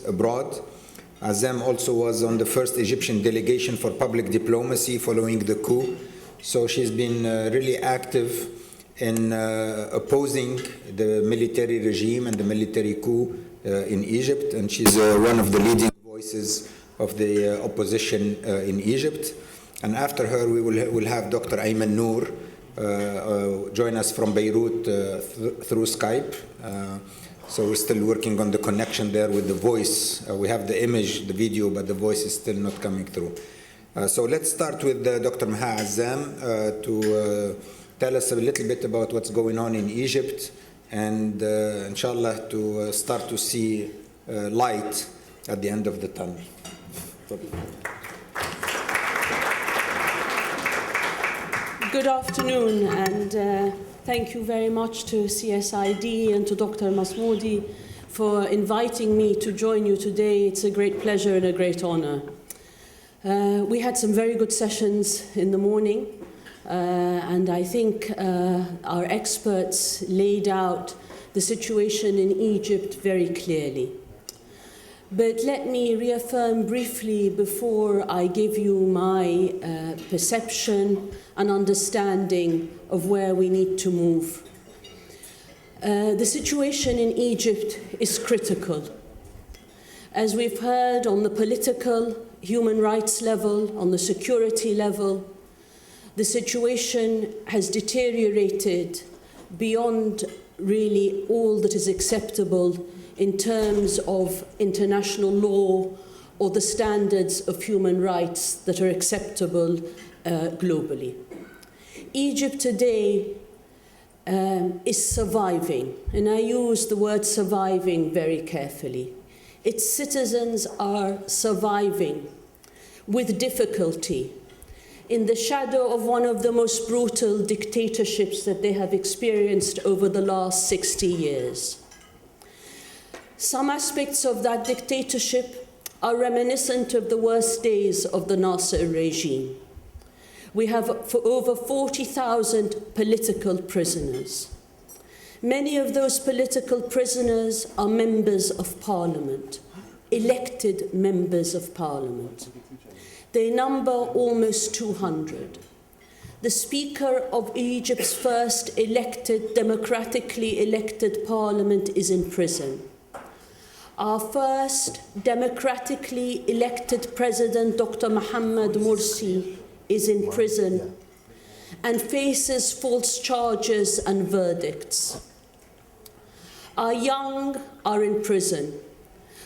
abroad. Azzam also was on the first Egyptian delegation for public diplomacy following the coup. So she's been really active in opposing the military regime and the military coup in Egypt, and she's one of the leading voices of the opposition in Egypt. And after her, we will have Dr. Ayman Noor join us from Beirut through Skype. So we're still working on the connection there with the voice. We have the image, the video, but the voice is still not coming through. So let's start with Dr. Maha Azzam to tell us a little bit about what's going on in Egypt, and inshallah to start to see light at the end of the tunnel. Good afternoon, and thank you very much to CSID and to Dr. Masmoudi for inviting me to join you today. It's a great pleasure and a great honor. We had some very good sessions in the morning, and I think our experts laid out the situation in Egypt very clearly. But let me reaffirm briefly before I give you my perception and understanding of where we need to move. The situation in Egypt is critical. As we've heard, on the political, human rights level, on the security level, the situation has deteriorated beyond really all that is acceptable in terms of international law or the standards of human rights that are acceptable globally. Egypt today is surviving, and I use the word surviving very carefully. Its citizens are surviving with difficulty in the shadow of one of the most brutal dictatorships that they have experienced over the last 60 years. Some aspects of that dictatorship are reminiscent of the worst days of the Nasser regime. We have for over 40,000 political prisoners. Many of those political prisoners are members of parliament, elected members of parliament. They number almost 200. The Speaker of Egypt's first democratically elected parliament is in prison. Our first democratically elected president, Dr. Mohammed Morsi, is in prison and faces false charges and verdicts. Our young are in prison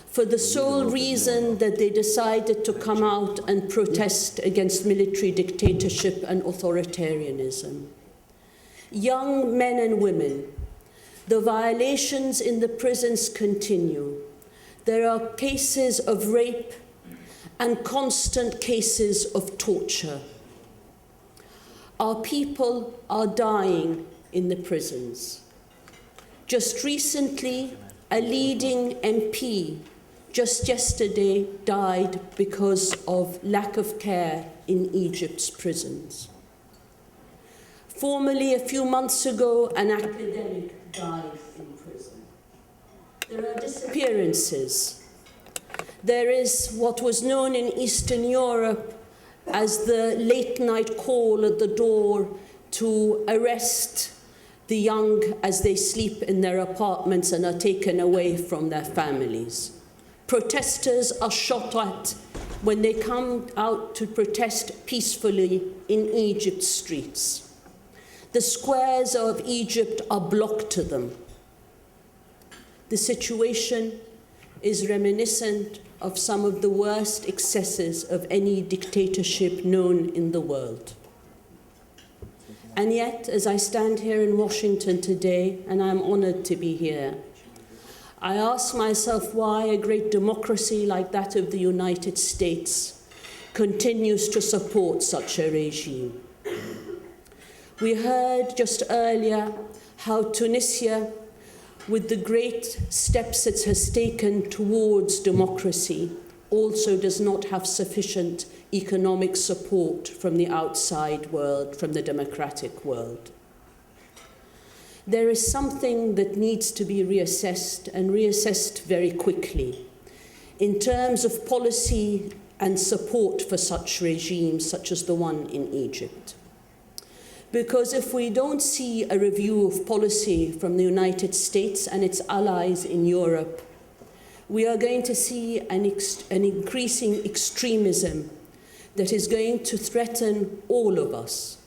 for the sole reason that they decided to come out and protest against military dictatorship and authoritarianism. Young men and women, the violations in the prisons continue. There are cases of rape and constant cases of torture. Our people are dying in the prisons. Just recently, a leading MP just yesterday died because of lack of care in Egypt's prisons. Formerly, a few months ago, an academic died in prison. There are disappearances. There is what was known in Eastern Europe as the late-night call at the door to arrest the young as they sleep in their apartments and are taken away from their families. Protesters are shot at when they come out to protest peacefully in Egypt's streets. The squares of Egypt are blocked to them. The situation is reminiscent of some of the worst excesses of any dictatorship known in the world. And yet, as I stand here in Washington today, and I'm honored to be here, I ask myself why a great democracy like that of the United States continues to support such a regime. We heard just earlier how Tunisia, with the great steps it has taken towards democracy, also does not have sufficient economic support from the outside world, from the democratic world. There is something that needs to be reassessed, and reassessed very quickly. in terms of policy and support for such regimes, such as the one in Egypt. Because if we don't see a review of policy from the United States and its allies in Europe, we are going to see an increasing extremism that is going to threaten all of us.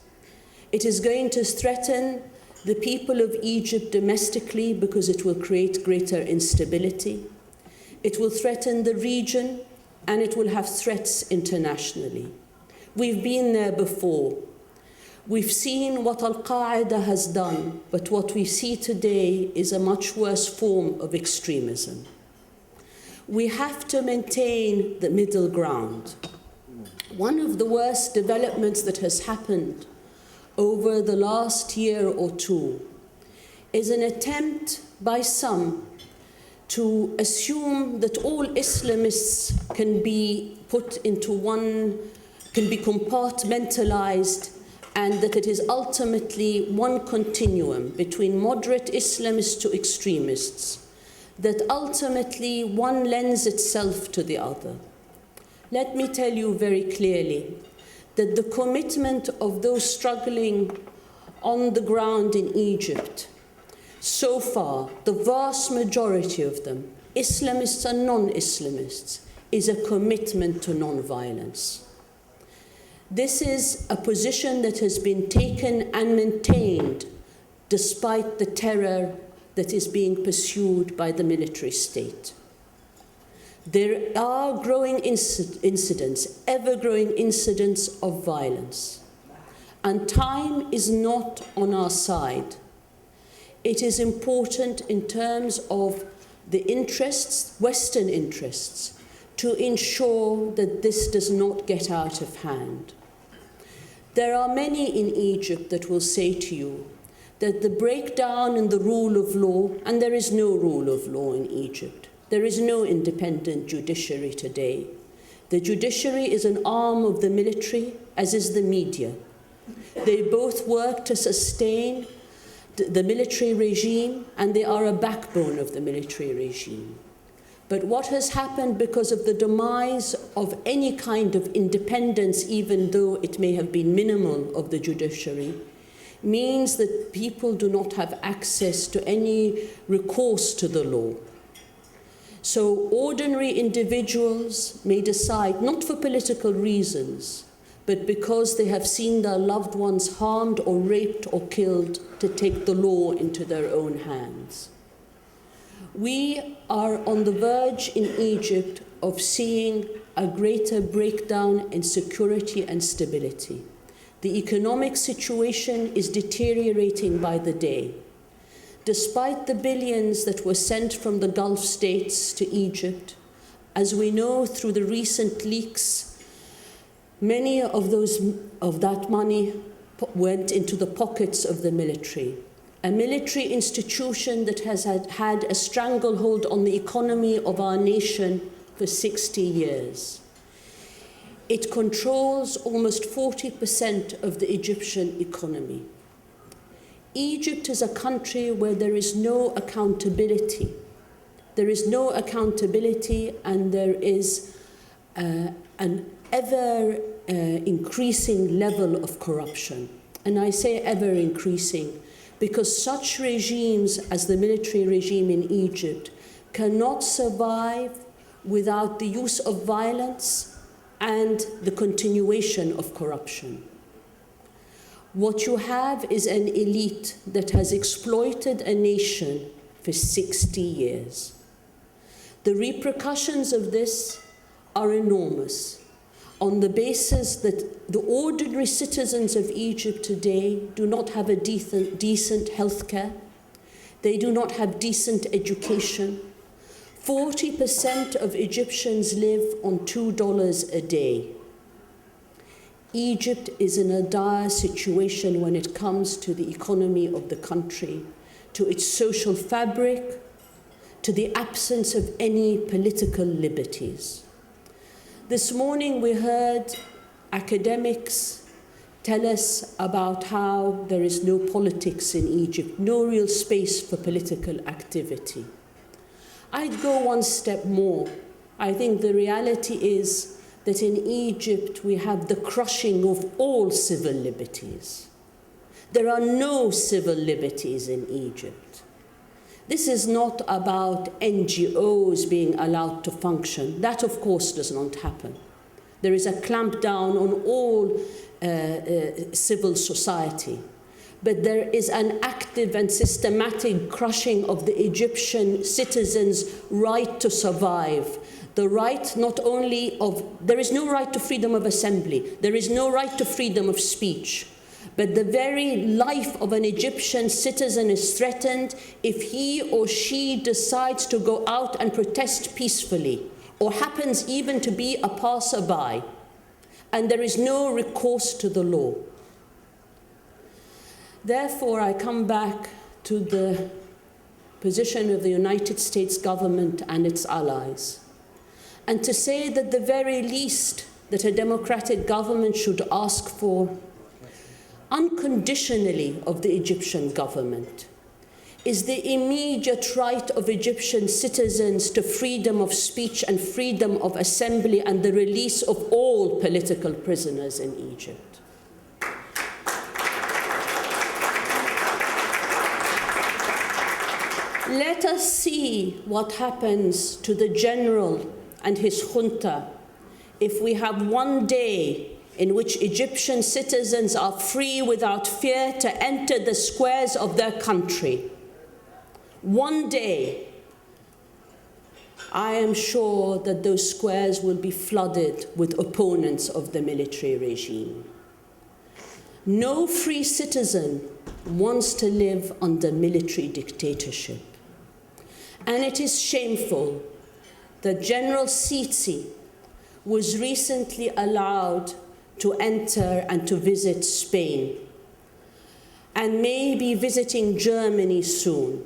It is going to threaten the people of Egypt domestically because it will create greater instability. It will threaten the region, and it will have threats internationally. We've been there before. We've seen what Al-Qaeda has done, but what we see today is a much worse form of extremism. We have to maintain the middle ground. One of the worst developments that has happened over the last year or two is an attempt by some to assume that all Islamists can be put into can be compartmentalized, and that it is ultimately one continuum between moderate Islamists to extremists, that ultimately one lends itself to the other. Let me tell you very clearly that the commitment of those struggling on the ground in Egypt, so far, the vast majority of them, Islamists and non-Islamists, is a commitment to non-violence. This is a position that has been taken and maintained despite the terror that is being pursued by the military state. There are growing incidents, ever-growing incidents of violence, and time is not on our side. It is important in terms of the interests, Western interests, to ensure that this does not get out of hand. There are many in Egypt that will say to you that the breakdown in the rule of law, and there is no rule of law in Egypt. There is no independent judiciary today. The judiciary is an arm of the military, as is the media. They both work to sustain the military regime, and they are a backbone of the military regime. But what has happened because of the demise of any kind of independence, even though it may have been minimal, of the judiciary, means that people do not have access to any recourse to the law. So ordinary individuals may decide, not for political reasons, but because they have seen their loved ones harmed or raped or killed, to take the law into their own hands. We are on the verge in Egypt of seeing a greater breakdown in security and stability. The economic situation is deteriorating by the day. Despite the billions that were sent from the Gulf states to Egypt, as we know through the recent leaks, many of that money went into the pockets of the military, a military institution that has had a stranglehold on the economy of our nation for 60 years. It controls almost 40% of the Egyptian economy. Egypt is a country where there is no accountability. There is no accountability, and there is an ever increasing level of corruption. And I say ever increasing because such regimes as the military regime in Egypt cannot survive without the use of violence and the continuation of corruption. What you have is an elite that has exploited a nation for 60 years. The repercussions of this are enormous, on the basis that the ordinary citizens of Egypt today do not have a decent health care. They do not have decent education. 40% of Egyptians live on $2 a day. Egypt is in a dire situation when it comes to the economy of the country, to its social fabric, to the absence of any political liberties. This morning we heard academics tell us about how there is no politics in Egypt, no real space for political activity. I'd go one step more. I think the reality is that in Egypt we have the crushing of all civil liberties. There are no civil liberties in Egypt. This is not about NGOs being allowed to function. That, of course, does not happen. There is a clampdown on all civil society. But there is an active and systematic crushing of the Egyptian citizens' right to survive. The right not only of, there is no right to freedom of assembly, there is no right to freedom of speech, but the very life of an Egyptian citizen is threatened if he or she decides to go out and protest peacefully, or happens even to be a passerby, and there is no recourse to the law. Therefore, I come back to the position of the United States government and its allies, and to say that the very least that a democratic government should ask for, unconditionally of the Egyptian government, is the immediate right of Egyptian citizens to freedom of speech and freedom of assembly and the release of all political prisoners in Egypt. Let us see what happens to the general and his junta if we have one day in which Egyptian citizens are free without fear to enter the squares of their country. One day, I am sure that those squares will be flooded with opponents of the military regime. No free citizen wants to live under military dictatorship. And it is shameful that General Sisi was recently allowed to enter and to visit Spain, and may be visiting Germany soon.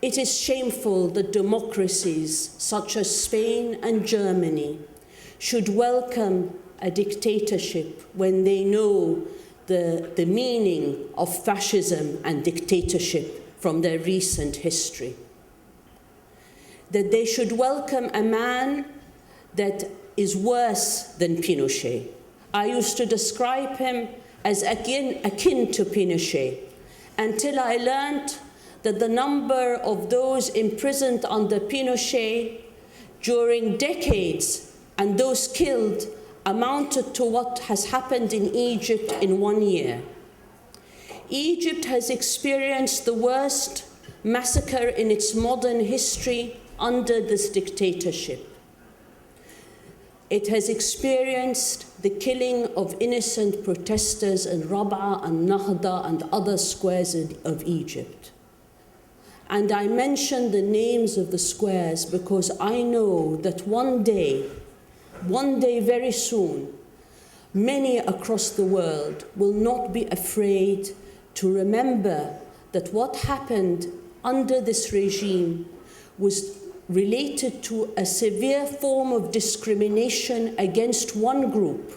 It is shameful that democracies such as Spain and Germany should welcome a dictatorship when they know the meaning of fascism and dictatorship from their recent history. That they should welcome a man that is worse than Pinochet. I used to describe him as akin to Pinochet, until I learned that the number of those imprisoned under Pinochet during decades and those killed amounted to what has happened in Egypt in 1 year. Egypt has experienced the worst massacre in its modern history under this dictatorship. It has experienced the killing of innocent protesters in Rab'a and Nahda and other squares of Egypt. And I mention the names of the squares because I know that one day very soon, many across the world will not be afraid to remember that what happened under this regime was related to a severe form of discrimination against one group,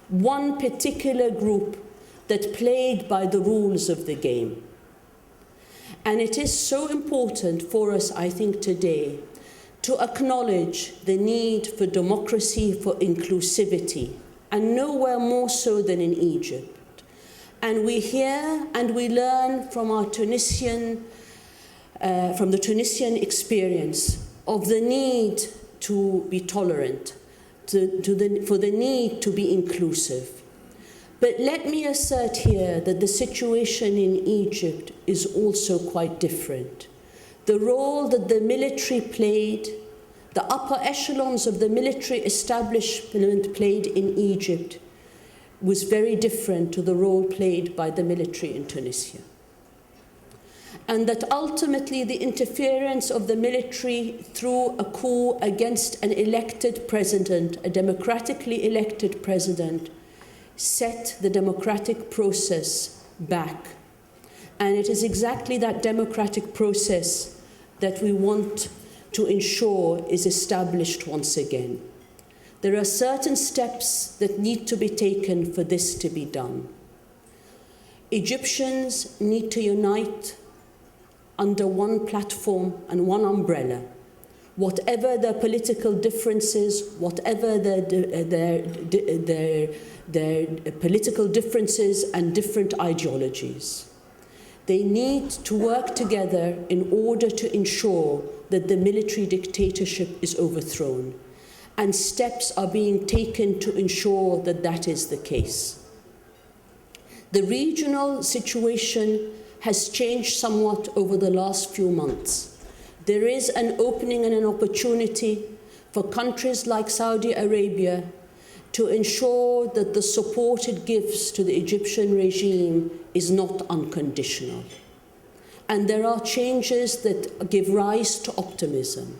one particular group that played by the rules of the game. And it is so important for us, I think, today to acknowledge the need for democracy, for inclusivity, and nowhere more so than in Egypt. And we hear and we learn from our from the Tunisian experience of the need to be tolerant, for the need to be inclusive. But let me assert here that the situation in Egypt is also quite different. The role that the military played, the upper echelons of the military establishment played in Egypt, was very different to the role played by the military in Tunisia. And that ultimately the interference of the military through a coup against an elected president, a democratically elected president, set the democratic process back. And it is exactly that democratic process that we want to ensure is established once again. There are certain steps that need to be taken for this to be done. Egyptians need to unite under one platform and one umbrella. whatever their political differences, whatever their political differences and different ideologies. They need to work together in order to ensure that the military dictatorship is overthrown, and steps are being taken to ensure that that is the case. The regional situation has changed somewhat over the last few months. There is an opening and an opportunity for countries like Saudi Arabia to ensure that the support it gives to the Egyptian regime is not unconditional. And there are changes that give rise to optimism.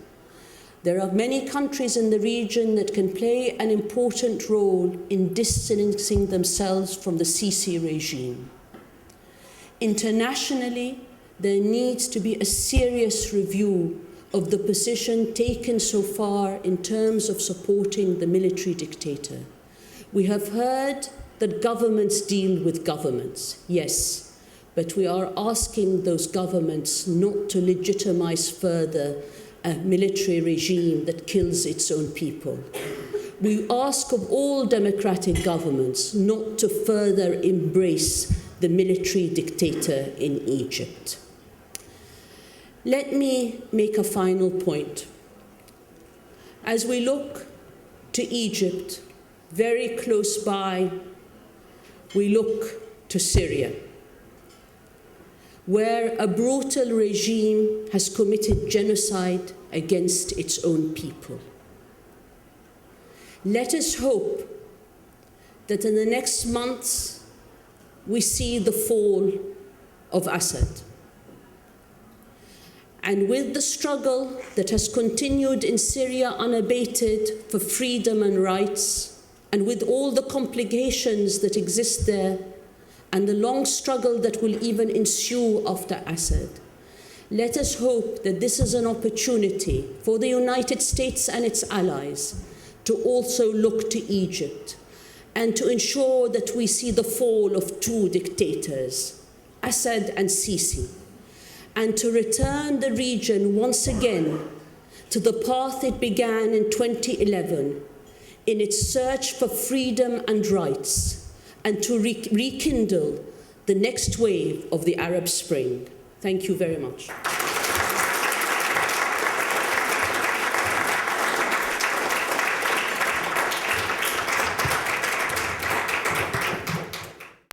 There are many countries in the region that can play an important role in distancing themselves from the Sisi regime. Internationally, there needs to be a serious review of the position taken so far in terms of supporting the military dictator. We have heard that governments deal with governments, yes, but we are asking those governments not to legitimize further a military regime that kills its own people. We ask of all democratic governments not to further embrace the military dictator in Egypt. Let me make a final point. As we look to Egypt, very close by, we look to Syria, where a brutal regime has committed genocide against its own people. Let us hope that in the next months we see the fall of Assad. And with the struggle that has continued in Syria unabated for freedom and rights, and with all the complications that exist there, and the long struggle that will even ensue after Assad, let us hope that this is an opportunity for the United States and its allies to also look to Egypt and to ensure that we see the fall of two dictators, Assad and Sisi, and to return the region once again to the path it began in 2011 in its search for freedom and rights, and to rekindle the next wave of the Arab Spring. Thank you very much.